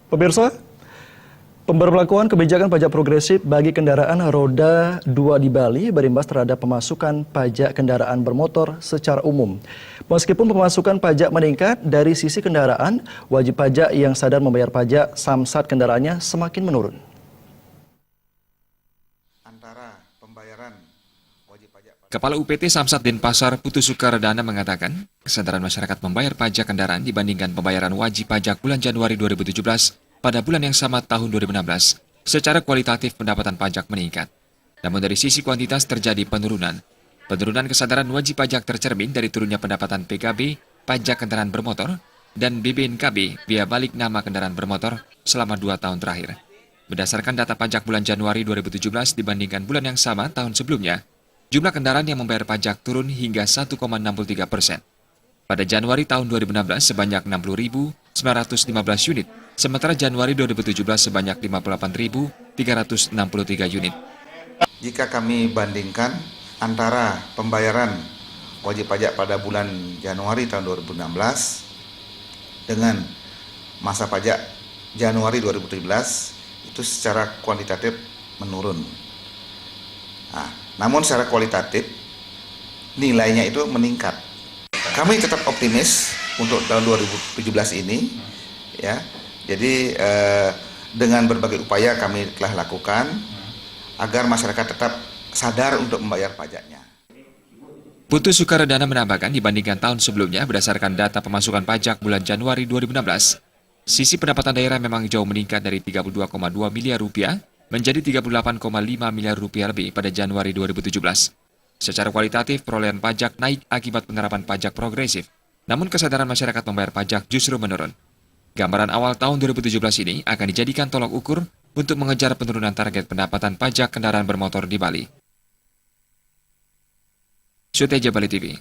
Pemirsa, pemberlakuan kebijakan pajak progresif bagi kendaraan roda 2 di Bali berimbas terhadap pemasukan pajak kendaraan bermotor secara umum. Meskipun pemasukan pajak meningkat, dari sisi kendaraan, wajib pajak yang sadar membayar pajak samsat kendaraannya semakin menurun. Kepala UPT Samsat Denpasar Putu Sukardana mengatakan, kesadaran masyarakat membayar pajak kendaraan dibandingkan pembayaran wajib pajak bulan Januari 2017 pada bulan yang sama tahun 2016, secara kualitatif pendapatan pajak meningkat. Namun dari sisi kuantitas terjadi penurunan. Penurunan kesadaran wajib pajak tercermin dari turunnya pendapatan PKB, pajak kendaraan bermotor, dan BBNKB biaya balik nama kendaraan bermotor selama 2 tahun terakhir. Berdasarkan data pajak bulan Januari 2017 dibandingkan bulan yang sama tahun sebelumnya, jumlah kendaraan yang membayar pajak turun hingga 1,63%. Pada Januari tahun 2016 sebanyak 60.915 unit, sementara Januari 2017 sebanyak 58.363 unit. Jika kami bandingkan antara pembayaran wajib pajak pada bulan Januari tahun 2016 dengan masa pajak Januari 2017, itu secara kuantitatif menurun. Namun secara kualitatif nilainya itu meningkat. Kami tetap optimis untuk tahun 2017 ini, ya. Jadi dengan berbagai upaya kami telah lakukan agar masyarakat tetap sadar untuk membayar pajaknya. Putu Sukardana menambahkan dibandingkan tahun sebelumnya berdasarkan data pemasukan pajak bulan Januari 2016, sisi pendapatan daerah memang jauh meningkat dari 32,2 miliar rupiah menjadi 38,5 miliar rupiah lebih pada Januari 2017. Secara kualitatif, perolehan pajak naik akibat penerapan pajak progresif, namun kesadaran masyarakat membayar pajak justru menurun. Gambaran awal tahun 2017 ini akan dijadikan tolok ukur untuk mengejar penurunan target pendapatan pajak kendaraan bermotor di Bali. Suteja Bali TV.